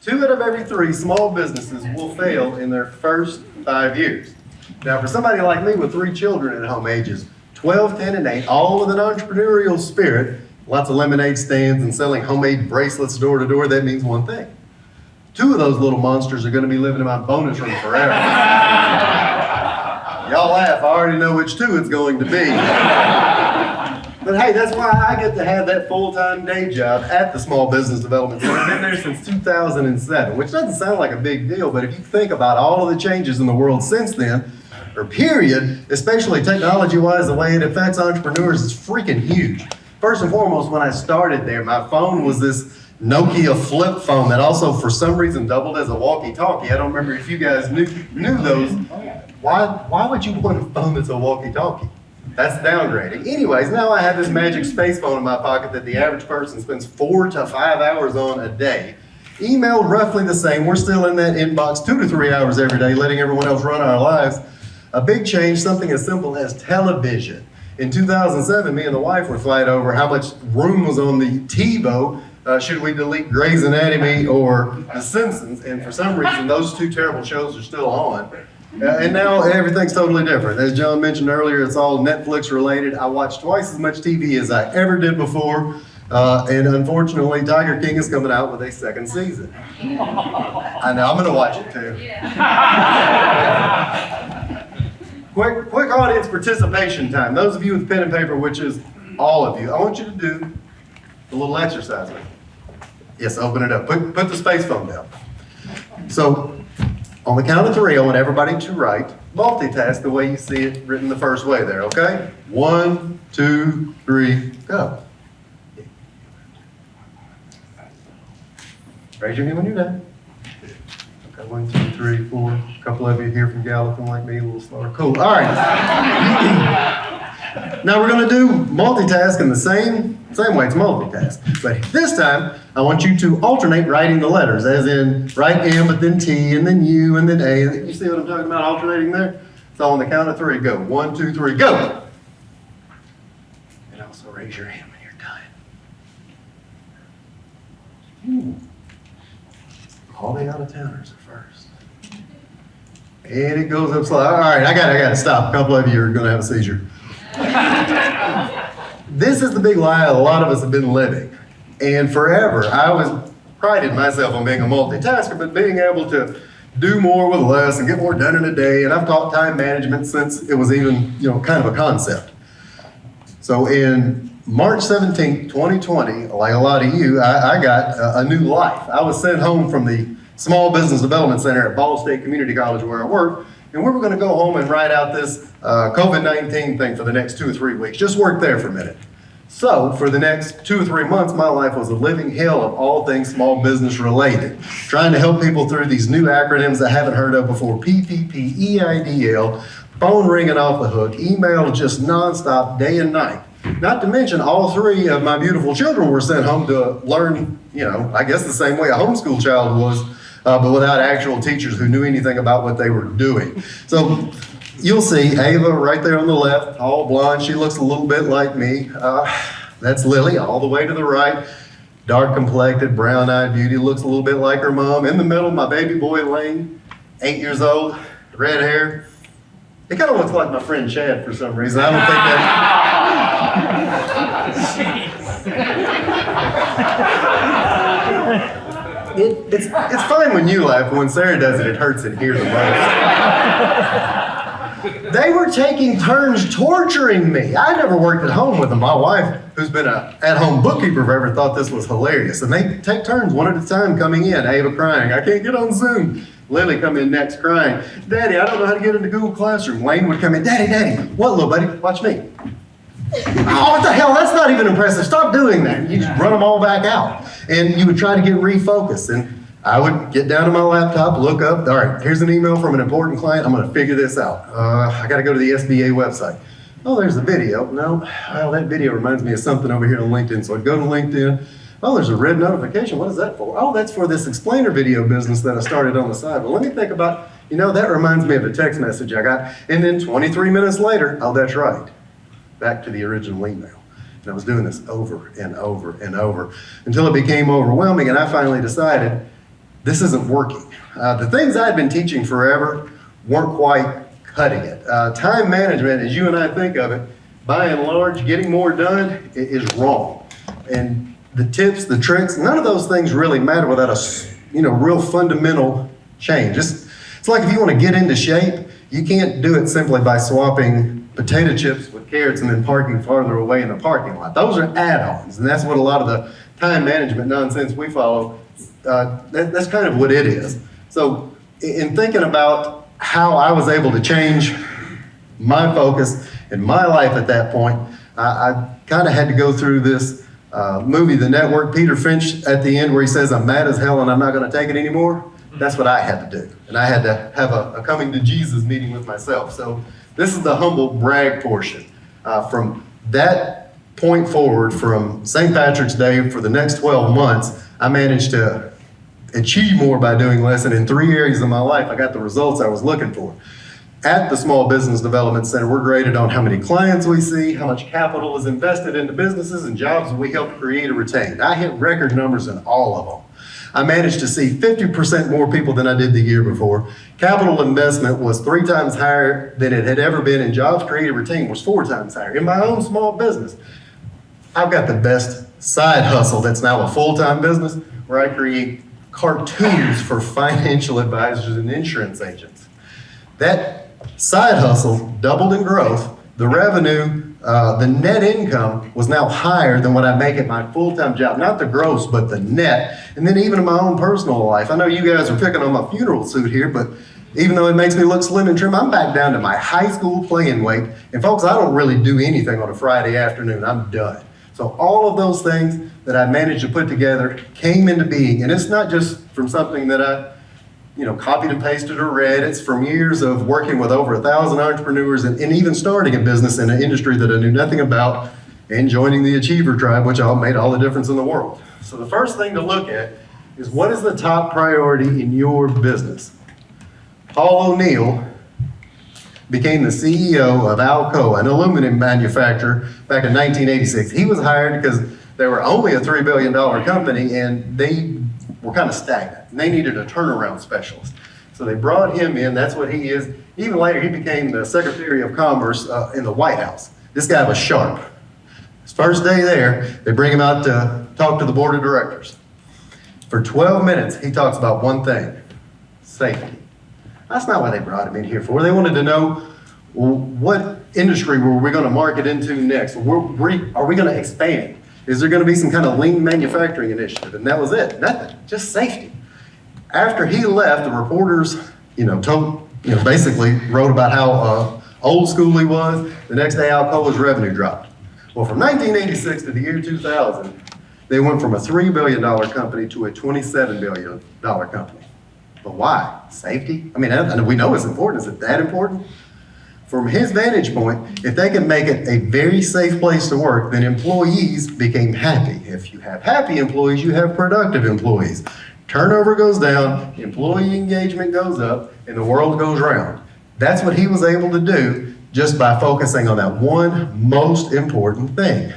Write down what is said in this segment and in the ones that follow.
2 out of every 3 small businesses will fail in their first 5 years. Now, for somebody like me with 3 children at home ages 12, 10, and 8, all with an entrepreneurial spirit, lots of lemonade stands and selling homemade bracelets door to door, that means one thing. 2 of those little monsters are going to be living in my bonus room forever. Y'all laugh, I already know which 2 it's going to be. But hey, that's why I get to have that full-time day job at the Small Business Development Center. I've been there since 2007, which doesn't sound like a big deal, but if you think about all of the changes in the world since then, or period, especially technology-wise, the way it affects entrepreneurs is freaking huge. First and foremost, when I started there, my phone was this Nokia flip phone that also, for some reason, doubled as a walkie-talkie. I don't remember if you guys knew those. Why would you want a phone that's a walkie-talkie? That's downgrading. Anyways, now I have this magic space phone in my pocket that the average person spends 4 to 5 hours on a day. Email, roughly the same. We're still in that inbox 2 to 3 hours every day, letting everyone else run our lives. A big change, something as simple as television. In 2007, me and the wife were fighting over how much room was on the TiVo. Should we delete Grey's Anatomy or The Simpsons? And for some reason, those 2 terrible shows are still on. And now everything's totally different. As John mentioned earlier, it's all Netflix related. I watch twice as much TV as I ever did before. And unfortunately, Tiger King is coming out with a 2nd season. I know, I'm gonna watch it too. Quick audience participation time. Those of you with pen and paper, which is all of you, I want you to do a little exercise with me. Yes, open it up. Put the space phone down. So, on the count of 3, I want everybody to write, multitask the way you see it written the first way there, okay? 1, 2, 3, go. Raise your hand when you're done. Okay, 1, 2, 3, 4. A couple of you here from Gallatin like me, a little slower. Cool, all right. Now we're gonna do multitask in the same way, it's multitask. But this time, I want you to alternate writing the letters, as in write M, but then T, and then U, and then A. You see what I'm talking about, alternating there? So on the count of 3, go. 1, 2, 3, go! And also raise your hand when you're done. All the out-of-towners are first. And it goes up slow. All right, I gotta stop. A couple of you are gonna have a seizure. This is the big lie a lot of us have been living. And forever, I was prided myself on being a multitasker, but being able to do more with less and get more done in a day. And I've taught time management since it was even, kind of a concept. So in March 17, 2020, like a lot of you, I got a new life. I was sent home from the Small Business Development Center at Ball State Community College where I work, and we were going to go home and write out this COVID-19 thing for the next 2 or 3 weeks. Just work there for a minute. So for the next 2 or 3 months, my life was a living hell of all things small business related, trying to help people through these new acronyms I haven't heard of before: PPP, EIDL, phone ringing off the hook, email just nonstop, day and night. Not to mention, all 3 of my beautiful children were sent home to learn, I guess the same way a homeschool child was, but without actual teachers who knew anything about what they were doing. So you'll see Ava right there on the left, all blonde. She looks a little bit like me. That's Lily, all the way to the right. Dark complected, brown-eyed beauty, looks a little bit like her mom. In the middle, my baby boy Lane, 8 years old, red hair. It kind of looks like my friend Chad for some reason. I don't think that. It's fine when you laugh, but when Sarah does it, it hurts in here the most. They were taking turns torturing me. I never worked at home with them. My wife, who's been an at-home bookkeeper forever, thought this was hilarious. And they take turns one at a time coming in. Ava crying, I can't get on Zoom. Lily come in next crying, Daddy, I don't know how to get into Google Classroom. Wayne would come in, Daddy, what, little buddy? Watch me. Oh, what the hell? That's not even impressive. Stop doing that. You just run them all back out. And you would try to get refocused. And I would get down to my laptop, look up. All right, here's an email from an important client. I'm going to figure this out. I got to go to the SBA website. Oh, there's a video. No, well, that video reminds me of something over here on LinkedIn. So I'd go to LinkedIn. Oh, there's a red notification. What is that for? Oh, that's for this explainer video business that I started on the side. Well, let me think about, that reminds me of a text message I got. And then 23 minutes later, oh, that's right. Back to the original email. And I was doing this over and over and over until it became overwhelming. And I finally decided, this isn't working. The things I had been teaching forever weren't quite cutting it. Time management, as you and I think of it, by and large, getting more done is wrong. And the tips, the tricks, none of those things really matter without a real fundamental change. It's like if you want to get into shape, you can't do it simply by swapping potato chips with carrots and then parking farther away in the parking lot. Those are add-ons, and that's what a lot of the time management nonsense we follow, that's kind of what it is. So in thinking about how I was able to change my focus in my life at that point, I kind of had to go through this movie, The Network, Peter Finch at the end where he says, I'm mad as hell and I'm not going to take it anymore. That's what I had to do. And I had to have a coming to Jesus meeting with myself. So this is the humble brag portion. From that point forward, from St. Patrick's Day for the next 12 months, I managed to achieve more by doing less. And in 3 areas of my life, I got the results I was looking for. At the Small Business Development Center, we're graded on how many clients we see, how much capital is invested into businesses and jobs we help create or retain. I hit record numbers in all of them. I managed to see 50% more people than I did the year before. Capital investment was 3 times higher than it had ever been, and jobs created or retained was 4 times higher. In my own small business, I've got the best side hustle that's now a full-time business where I create cartoons for financial advisors and insurance agents. That side hustle doubled in growth. The revenue, the net income was now higher than what I make at my full-time job. Not the gross, but the net. And then even in my own personal life, I know you guys are picking on my funeral suit here, but even though it makes me look slim and trim, I'm back down to my high school playing weight. And folks, I don't really do anything on a Friday afternoon. I'm done. So all of those things that I managed to put together came into being. And it's not just from something that I copied and pasted or read. It's from years of working with over 1,000 entrepreneurs and even starting a business in an industry that I knew nothing about and joining the Achiever Tribe, which all made all the difference in the world. So the first thing to look at is what is the top priority in your business? Paul O'Neill became the CEO of Alcoa, an aluminum manufacturer, back in 1986. He was hired because they were only a $3 billion company and they were kind of stagnant. And they needed a turnaround specialist. So they brought him in. That's what he is. Even later, he became the Secretary of Commerce in the White House. This guy was sharp. His first day there, they bring him out to talk to the board of directors. For 12 minutes, he talks about one thing: safety. That's not what they brought him in here for. They wanted to know, well, what industry were we going to market into next? Are we going to expand? Is there going to be some kind of lean manufacturing initiative? And that was it. Nothing. Just safety. After he left, the reporters, basically wrote about how old school he was. The next day, Alcoa's revenue dropped. Well, from 1986 to the year 2000, they went from a $3 billion company to a $27 billion company. But why? Safety? I mean, we know it's important. Is it that important? From his vantage point, if they can make it a very safe place to work, then employees became happy. If you have happy employees, you have productive employees. Turnover goes down, employee engagement goes up, and the world goes round. That's what he was able to do just by focusing on that one most important thing.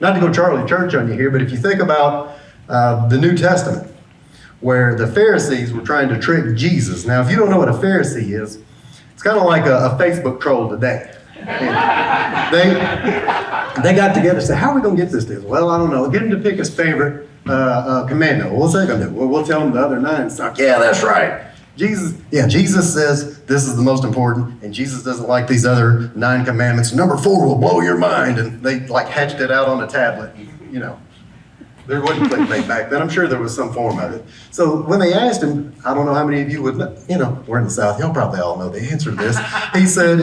Not to go Charlie Church on you here, but if you think about the New Testament, where the Pharisees were trying to trick Jesus. Now, if you don't know what a Pharisee is, it's kind of like a Facebook troll today. They got together and said, how are we going to get this deal? Well, I don't know. Get him to pick his favorite commando. What's that going to do? Well, we'll tell him the other 9 suck. Yeah, that's right. Jesus says this is the most important, and Jesus doesn't like these other 9 commandments. Number 4 will blow your mind. And they hatched it out on a tablet. There wasn't clickbait back then. I'm sure there was some form of it. So when they asked him, I don't know how many of you would, we're in the South. Y'all probably all know the answer to this. He said,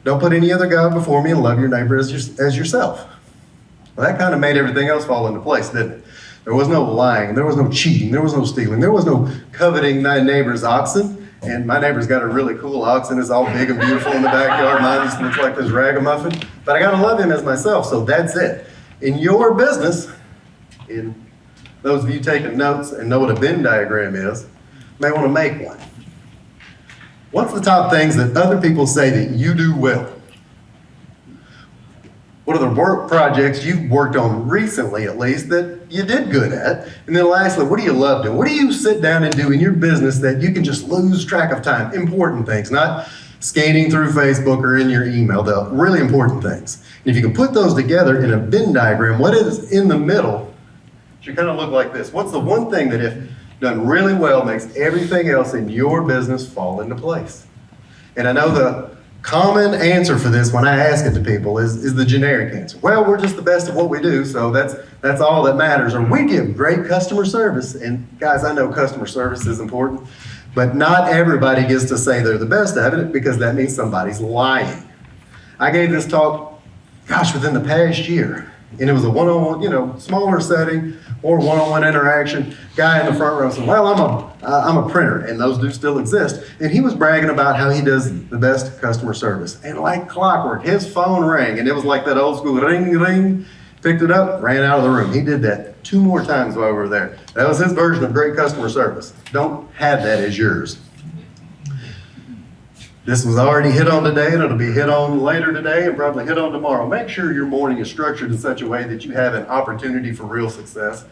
don't put any other God before me and love your neighbor as yourself. Well, that kind of made everything else fall into place, didn't it? There was no lying. There was no cheating. There was no stealing. There was no coveting thy neighbor's oxen. And my neighbor's got a really cool oxen. It's all big and beautiful in the backyard. Mine just looks like this ragamuffin. But I got to love him as myself, so that's it. In your business, in those of you taking notes and know what a Venn diagram is, may want to make one. What's the top things that other people say that you do well? What are the work projects you've worked on recently, at least, that you did good at? And then lastly, what do you love doing? What do you sit down and do in your business that you can just lose track of time? Important things, not scanning through Facebook or in your email, the really important things. And if you can put those together in a Venn diagram, what is in the middle should kind of look like this. What's the one thing that, if done really well, makes everything else in your business fall into place? And I know the common answer for this when I ask it to people is the generic answer. Well, we're just the best at what we do, so that's all that matters. Or we give great customer service. And guys, I know customer service is important, but not everybody gets to say they're the best at it, because that means somebody's lying. I gave this talk, within the past year, and it was a one-on-one, smaller setting or one-on-one interaction. Guy in the front row said, well, I'm a printer, and those do still exist. And he was bragging about how he does the best customer service. And like clockwork, his phone rang, and it was like that old school ring, ring, picked it up, ran out of the room. He did that 2 more times while we were there. That was his version of great customer service. Don't have that as yours. This was already hit on today, and it'll be hit on later today and probably hit on tomorrow. Make sure your morning is structured in such a way that you have an opportunity for real success.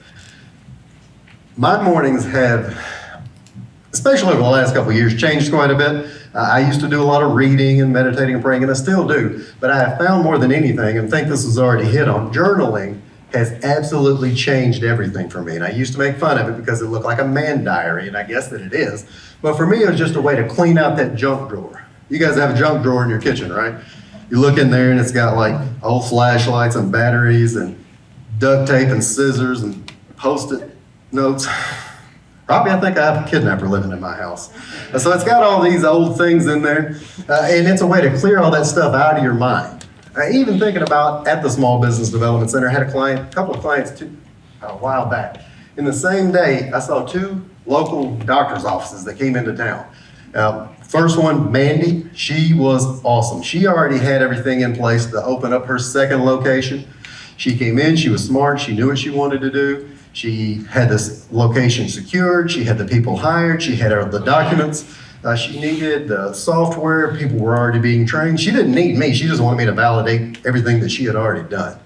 My mornings have, especially over the last couple of years, changed quite a bit. I used to do a lot of reading and meditating and praying, and I still do. But I have found more than anything, and think this was already hit on, journaling has absolutely changed everything for me. And I used to make fun of it because it looked like a man diary, and I guess that it is. But for me, it was just a way to clean out that junk drawer. You guys have a junk drawer in your kitchen, right? You look in there and it's got like old flashlights and batteries and duct tape and scissors and Post-it notes. Robbie, I think I have a kidnapper living in my house. So it's got all these old things in there, and it's a way to clear all that stuff out of your mind. Even thinking about at the Small Business Development Center, I had a couple of clients a while back. In the same day, I saw 2 local doctor's offices that came into town. First one, Mandy, she was awesome. She already had everything in place to open up her second location. She came in, she was smart, she knew what she wanted to do. She had this location secured, she had the people hired, she had the documents. She needed the software, people were already being trained. She didn't need me, she just wanted me to validate everything that she had already done.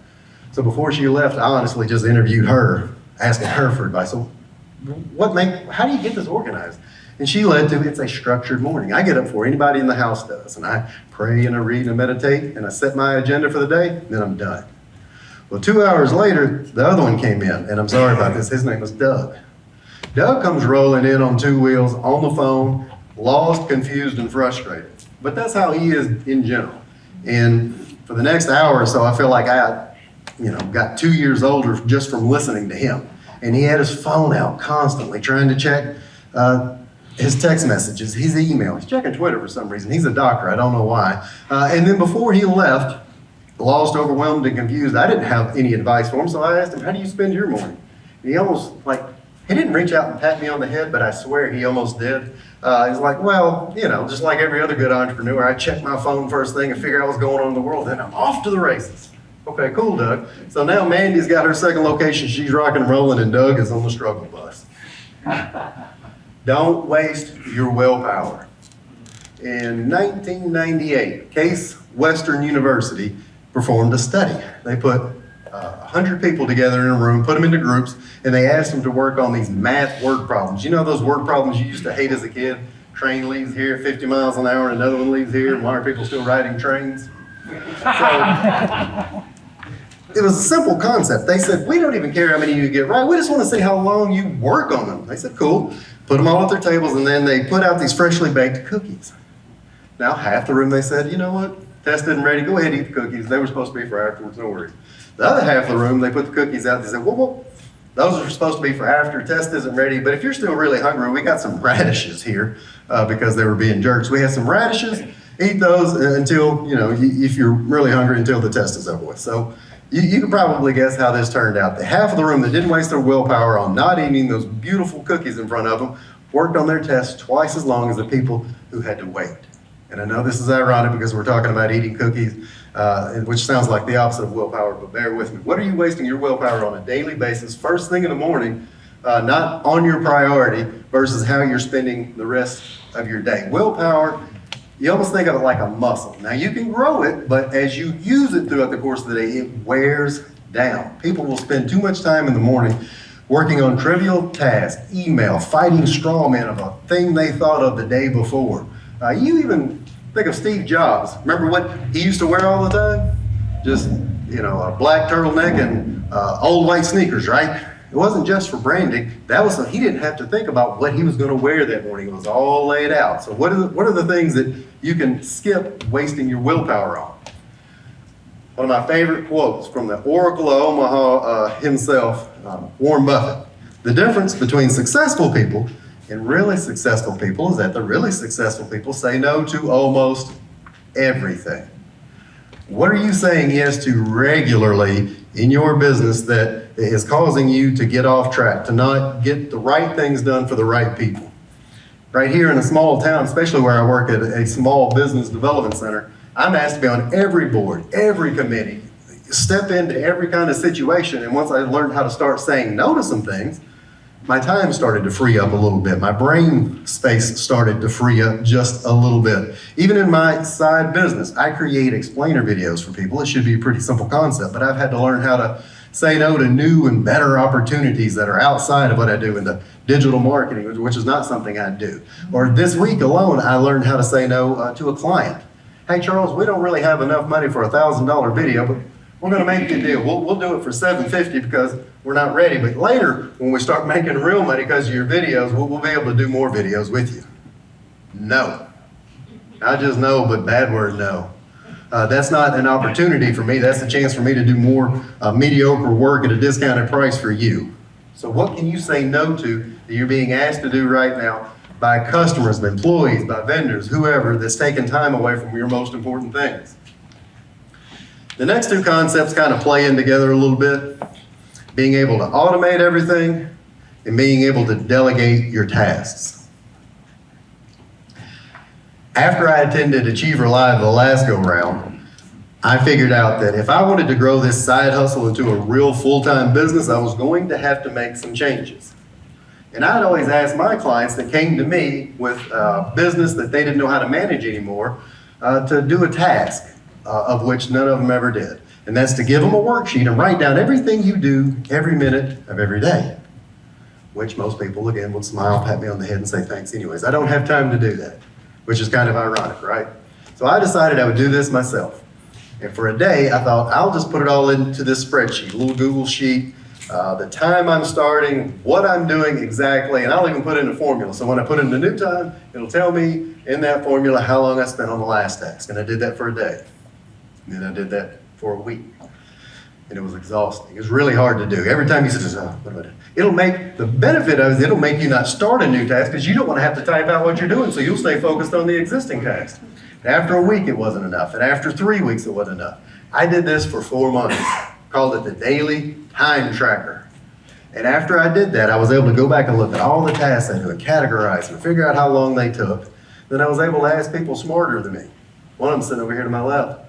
So before she left, I honestly just interviewed her, asking her for advice. So how do you get this organized? And she led to, it's a structured morning. I get up before anybody in the house does, and I pray and I read and I meditate, and I set my agenda for the day, and then I'm done. Well, 2 hours later, the other one came in, and I'm sorry about this, his name was Doug. Doug comes rolling in on 2 wheels, on the phone, lost, confused, and frustrated. But that's how he is in general. And for the next hour or so, I feel like I got 2 years older just from listening to him. And he had his phone out constantly trying to check his text messages, his email. He's checking Twitter for some reason. He's a doctor, I don't know why. And then before he left, lost, overwhelmed, and confused, I didn't have any advice for him, so I asked him, how do you spend your morning? And he almost, he didn't reach out and pat me on the head, but I swear he almost did. He's like, well, just like every other good entrepreneur, I check my phone first thing and figure out what's going on in the world, then I'm off to the races. Okay, cool, Doug. So now Mandy's got her second location, she's rocking and rolling, and Doug is on the struggle bus. Don't waste your willpower. In 1998, Case Western University performed a study. They put 100 people together in a room, put them into groups, and they asked them to work on these math word problems. You know those word problems you used to hate as a kid? Train leaves here 50 miles an hour, and another one leaves here, and why are people still riding trains? So, it was a simple concept. They said, we don't even care how many you get right, we just want to see how long you work on them. They said, cool. Put them all at their tables, and then they put out these freshly baked cookies. Now, half the room, they said, you know what? Test isn't ready. Go ahead and eat the cookies. They were supposed to be for afterwards, no worries. The other half of the room, they put the cookies out. They said, well, those are supposed to be for after. Test isn't ready. But if you're still really hungry, we got some radishes here because they were being jerks. We have some radishes. Eat those until, if you're really hungry, until the test is over with. So you can probably guess how this turned out. The half of the room that didn't waste their willpower on not eating those beautiful cookies in front of them worked on their test twice as long as the people who had to wait. And I know this is ironic because we're talking about eating cookies, which sounds like the opposite of willpower, but bear with me. What are you wasting your willpower on a daily basis, first thing in the morning, not on your priority, versus how you're spending the rest of your day? Willpower You almost think of it like a muscle. Now you can grow it, but as you use it throughout the course of the day, it wears down. People will spend too much time in the morning working on trivial tasks, email, fighting straw man of a thing they thought of the day before. You even think of Steve Jobs. Remember what he used to wear all the time? Just, a black turtleneck and old white sneakers, right? It wasn't just for branding. That was so he didn't have to think about what he was going to wear that morning. It was all laid out. So what are the things that you can skip wasting your willpower on? One of my favorite quotes from the Oracle of Omaha himself, Warren Buffett. The difference between successful people and really successful people is that the really successful people say no to almost everything. What are you saying yes to regularly in your business that is causing you to get off track, to not get the right things done for the right people? Right here in a small town, especially where I work at a small business development center, I'm asked to be on every board, every committee, step into every kind of situation. And once I learned how to start saying no to some things, my time started to free up a little bit. My brain space started to free up just a little bit. Even in my side business, I create explainer videos for people. It should be a pretty simple concept, but I've had to learn how to say no to new and better opportunities that are outside of what I do in the digital marketing, which is not something I do. Or this week alone, I learned how to say no to a client. Hey, Charles, we don't really have enough money for a $1,000 video, but we're going to make you a deal. We'll do it for $750 because we're not ready. But later, when we start making real money because of your videos, we'll be able to do more videos with you. No. Not just no, but bad word no. That's not an opportunity for me. That's a chance for me to do more mediocre work at a discounted price for you. So what can you say no to that you're being asked to do right now by customers, by employees, by vendors, whoever that's taking time away from your most important things? The next two concepts kind of play in together a little bit. Being able to automate everything and being able to delegate your tasks. After I attended Achiever Live the last go round, I figured out that if I wanted to grow this side hustle into a real full-time business, I was going to have to make some changes. And I'd always ask my clients that came to me with a business that they didn't know how to manage anymore to do a task. Of which none of them ever did. And that's to give them a worksheet and write down everything you do every minute of every day. Which most people, again, would smile, pat me on the head and say thanks anyways. I don't have time to do that, which is kind of ironic, right? So I decided I would do this myself. And for a day, I thought, I'll just put it all into this spreadsheet, a little Google sheet, the time I'm starting, what I'm doing exactly, and I'll even put in a formula. So when I put in the new time, it'll tell me in that formula how long I spent on the last task. And I did that for a day. And then I did that for a week. And it was exhausting. It was really hard to do. Every time you say, what do I do? It'll make, the benefit of it is it'll make you not start a new task because you don't want to have to type out what you're doing, so you'll stay focused on the existing task. And after a week, it wasn't enough. And after 3 weeks, it wasn't enough. I did this for 4 months. Called it the Daily Time Tracker. And after I did that, I was able to go back and look at all the tasks I do and categorize them, figure out how long they took. Then I was able to ask people smarter than me. One of them sitting over here to my left.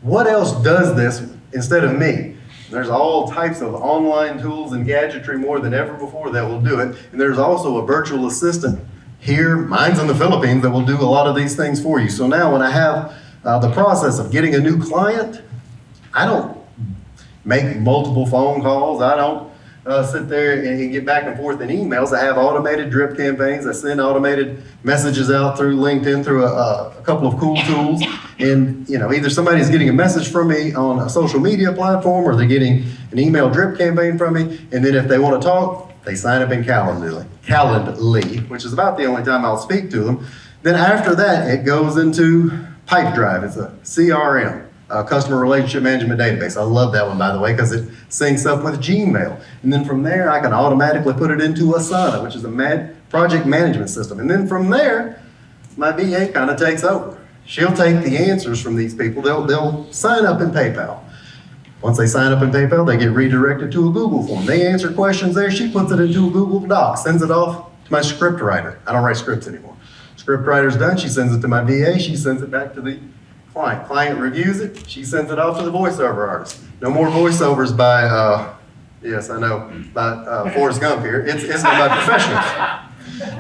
What else does this instead of me? There's all types of online tools and gadgetry more than ever before that will do it. And there's also a virtual assistant here, mine's in the Philippines, that will do a lot of these things for you. So now when I have the process of getting a new client, I don't make multiple phone calls. I don't sit there and get back and forth in emails. I have automated drip campaigns. I send automated messages out through LinkedIn through a couple of cool tools. And either somebody's getting a message from me on a social media platform or they're getting an email drip campaign from me. And then if they want to talk, they sign up in Calendly, which is about the only time I'll speak to them. Then after that, it goes into Pipedrive. It's a CRM. Customer Relationship Management Database. I love that one, by the way, because it syncs up with Gmail. And then from there, I can automatically put it into Asana, which is a project management system. And then from there, my VA kind of takes over. She'll take the answers from these people. They'll sign up in PayPal. Once they sign up in PayPal, they get redirected to a Google form. They answer questions there. She puts it into a Google Doc, sends it off to my script writer. I don't write scripts anymore. Script writer's done. She sends it to my VA. She sends it back to the client. Client reviews it. She sends it off to the voiceover artist. No more voiceovers by, yes, I know, by Forrest Gump here. It's by professionals.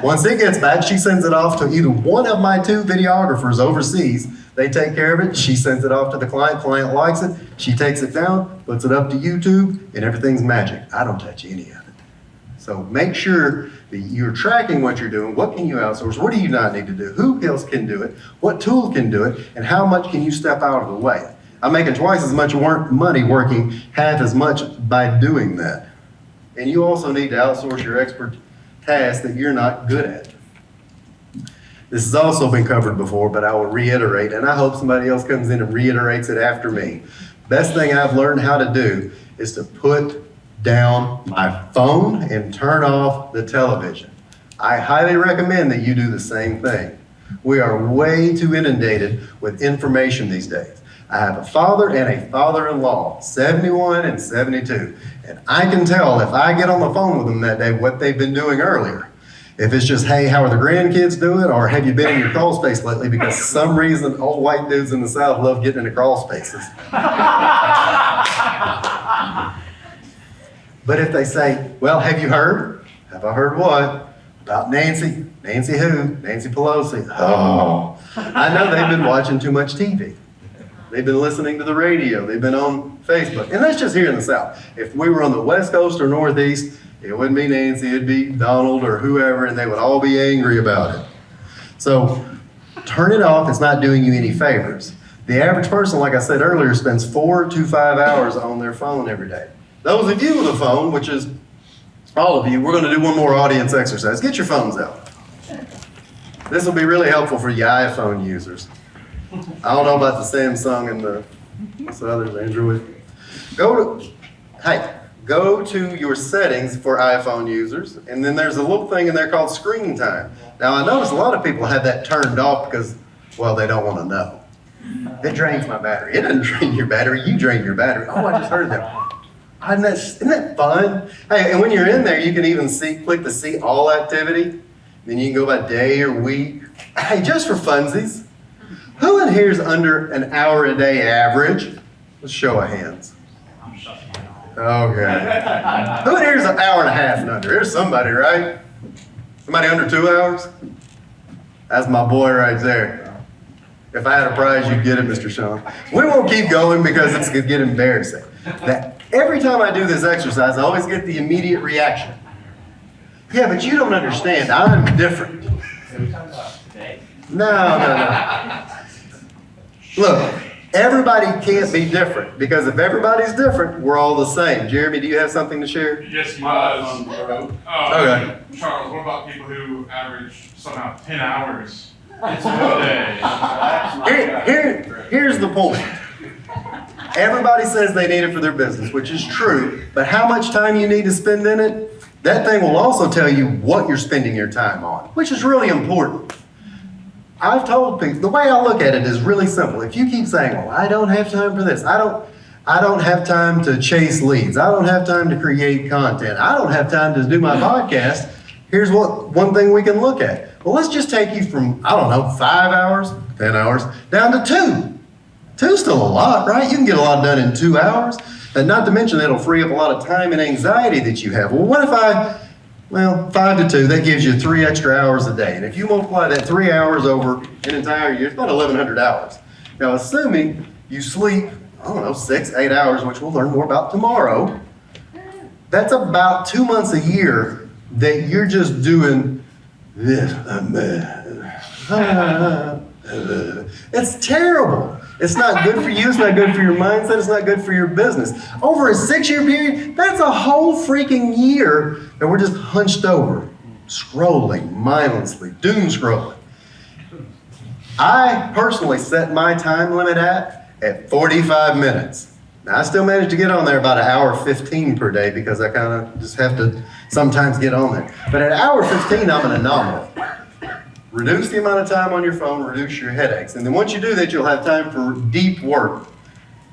Once it gets back, she sends it off to either one of my 2 videographers overseas. They take care of it. She sends it off to the client. Client likes it. She takes it down, puts it up to YouTube, and everything's magic. I don't touch any of it. So make sure that you're tracking what you're doing. What can you outsource? What do you not need to do? Who else can do it? What tool can do it? And how much can you step out of the way? I'm making twice as much money working half as much by doing that. And you also need to outsource your expert tasks that you're not good at. This has also been covered before, but I will reiterate, and I hope somebody else comes in and reiterates it after me. Best thing I've learned how to do is to put down my phone and turn off the television. I highly recommend that you do the same thing. We are way too inundated with information these days. I have a father and a father-in-law, 71 and 72, and I can tell if I get on the phone with them that day what they've been doing earlier. If it's just, hey, how are the grandkids doing? Or have you been in your crawl space lately? Because for some reason, old white dudes in the South love getting into crawl spaces. But if they say, well, have you heard? Have I heard what? About Nancy. Nancy who? Nancy Pelosi. Oh, I know they've been watching too much TV. They've been listening to the radio. They've been on Facebook. And that's just here in the South. If we were on the West Coast or Northeast, it wouldn't be Nancy, it'd be Donald or whoever, and they would all be angry about it. So turn it off. It's not doing you any favors. The average person, like I said earlier, spends 4 to 5 hours on their phone every day. Those of you with a phone, which is all of you, we're going to do one more audience exercise. Get your phones out. This will be really helpful for you iPhone users. I don't know about the Samsung and the others, Android. Go to your settings for iPhone users, and then there's a little thing in there called screen time. Now, I notice a lot of people have that turned off because, well, they don't want to know. It drains my battery. It doesn't drain your battery. You drain your battery. Oh, I just heard that. Isn't that fun? Hey, and when you're in there, you can even click the see all activity. Then you can go by day or week. Hey, just for funsies, who in here is under an hour a day average? Let's show of hands. Okay. Who in here is an hour and a half and under? There's somebody, right? Somebody under 2 hours? That's my boy right there. If I had a prize, you'd get it, Mr. Sean. We won't keep going because it's going to get embarrassing. Every time I do this exercise, I always get the immediate reaction. Yeah, but you don't understand. I'm different. No. Look, everybody can't be different, because if everybody's different, we're all the same. Jeremy, do you have something to share? Yes, my phone broke. Okay. Charles, what about people who average somehow 10 hours a day? Here's the point. Everybody says they need it for their business, which is true, but how much time you need to spend in it, that thing will also tell you what you're spending your time on, which is really important. I've told people, the way I look at it is really simple. If you keep saying, well, I don't have time for this, I don't have time to chase leads, I don't have time to create content, I don't have time to do my podcast, here's one thing we can look at. Well, let's just take you from, 5 hours, 10 hours, down to 2. 2's still a lot, right? You can get a lot done in 2 hours. And not to mention it'll free up a lot of time and anxiety that you have. Well, what if 5 to 2, that gives you 3 extra hours a day. And if you multiply that 3 hours over an entire year, it's about 1,100 hours. Now, assuming you sleep, 6, 8 hours, which we'll learn more about tomorrow, that's about 2 months a year that you're just doing this. It's terrible. It's not good for you. It's not good for your mindset. It's not good for your business. Over a 6-year period, that's a whole freaking year that we're just hunched over, scrolling mindlessly, doom scrolling. I personally set my time limit at 45 minutes. Now, I still manage to get on there about 1:15 per day because I kind of just have to sometimes get on there. But at 1:15, I'm an anomaly. Reduce the amount of time on your phone, reduce your headaches. And then once you do that, you'll have time for deep work.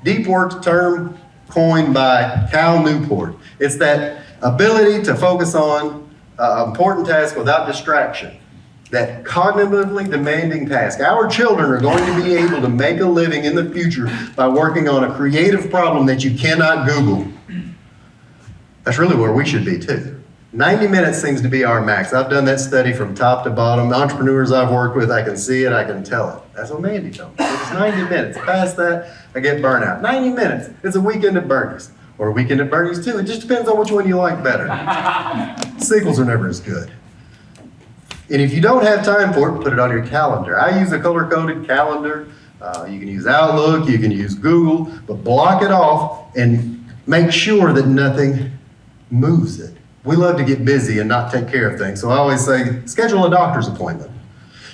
Deep work's a term coined by Cal Newport. It's that ability to focus on important tasks without distraction. That cognitively demanding task. Our children are going to be able to make a living in the future by working on a creative problem that you cannot Google. That's really where we should be too. 90 minutes seems to be our max. I've done that study from top to bottom. The entrepreneurs I've worked with, I can see it, I can tell it. That's what Mandy told me. It's 90 minutes. Past that, I get burnout. 90 minutes. It's a weekend at Bernie's. Or a weekend at Bernie's too. It just depends on which one you like better. Sequels are never as good. And if you don't have time for it, put it on your calendar. I use a color-coded calendar. You can use Outlook, you can use Google, but block it off and make sure that nothing moves it. We love to get busy and not take care of things. So I always say, schedule a doctor's appointment.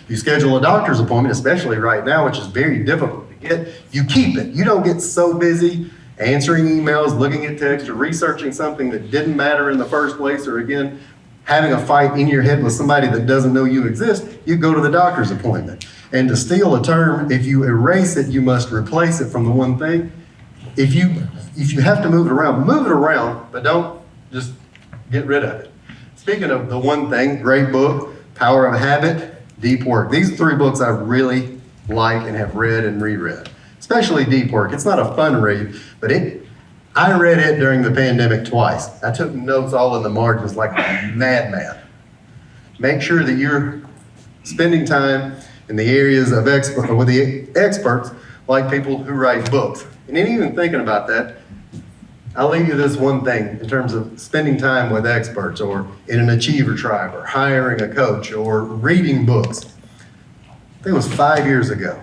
If you schedule a doctor's appointment, especially right now, which is very difficult to get, you keep it. You don't get so busy answering emails, looking at text, or researching something that didn't matter in the first place, or again, having a fight in your head with somebody that doesn't know you exist, you go to the doctor's appointment. And to steal a term, if you erase it, you must replace it from the one thing. If you have to move it around, but don't just get rid of it. Speaking of the one thing, great book, Power of Habit, Deep Work. These are 3 books I really like and have read and reread, especially Deep Work. It's not a fun read, but I read it during the pandemic twice. I took notes all in the margins like a madman. Make sure that you're spending time in the areas of with the experts, like people who write books. And in even thinking about that, I'll leave you this one thing in terms of spending time with experts, or in an achiever tribe, or hiring a coach, or reading books. I think it was 5 years ago.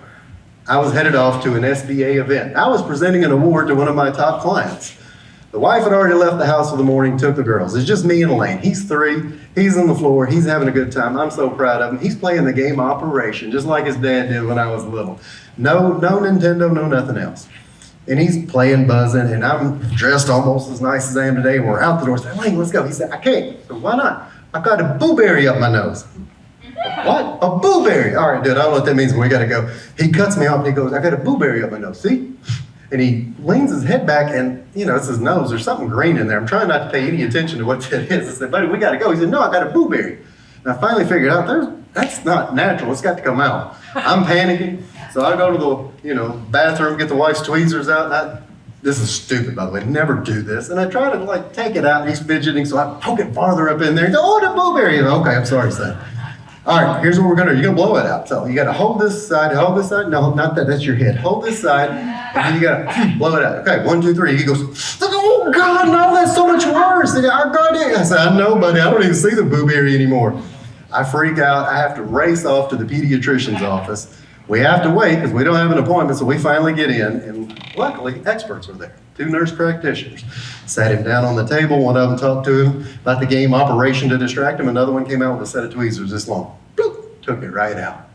I was headed off to an SBA event. I was presenting an award to one of my top clients. The wife had already left the house for the morning, took the girls. It's just me and Elaine. He's 3, he's on the floor, he's having a good time. I'm so proud of him. He's playing the game Operation, just like his dad did when I was little. No Nintendo, no nothing else. And he's playing, buzzing, and I'm dressed almost as nice as I am today, and we're out the door. I said, Elaine, let's go. He said, I can't. I said, why not? I got a blueberry up my nose. What? A blueberry. All right, dude, I don't know what that means, but we got to go. He cuts me off, and he goes, I got a blueberry up my nose. See? And he leans his head back, and, it's his nose. There's something green in there. I'm trying not to pay any attention to what that is. I said, buddy, we got to go. He said, no, I got a blueberry. And I finally figured out, that's not natural. It's got to come out. I'm panicking. So I go to the, bathroom, get the wife's tweezers out, and this is stupid, by the way, never do this. And I try to take it out, and he's fidgeting, so I poke it farther up in there. He goes, oh, the blueberry. Okay, I'm sorry, son. All right, here's what we're gonna do. You're gonna blow it out. So you gotta hold this side. No, not that, that's your head. Hold this side, and then you gotta blow it out. Okay, 1, 2, 3. He goes, oh God, no, that's so much worse. I said, I know, buddy, I don't even see the blueberry anymore. I freak out. I have to race off to the pediatrician's office. We have to wait because we don't have an appointment, so we finally get in, and luckily, experts were there. 2 nurse practitioners. Sat him down on the table. One of them talked to him about the game Operation to distract him. Another one came out with a set of tweezers this long. Bloop, took it right out.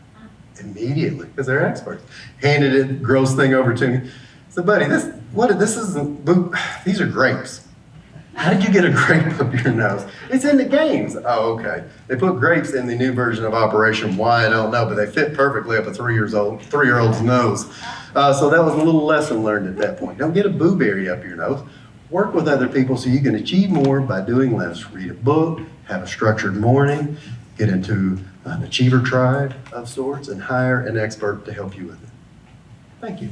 Immediately, because they're experts. Handed it, gross thing over to me. I said, buddy, these are grapes. How did you get a grape up your nose? It's in the games. Oh, okay. They put grapes in the new version of Operation. Why, I don't know, but they fit perfectly up a 3-year-old's nose. So that was a little lesson learned at that point. Don't get a blueberry up your nose. Work with other people so you can achieve more by doing less. Read a book, have a structured morning, get into an achiever tribe of sorts, and hire an expert to help you with it. Thank you.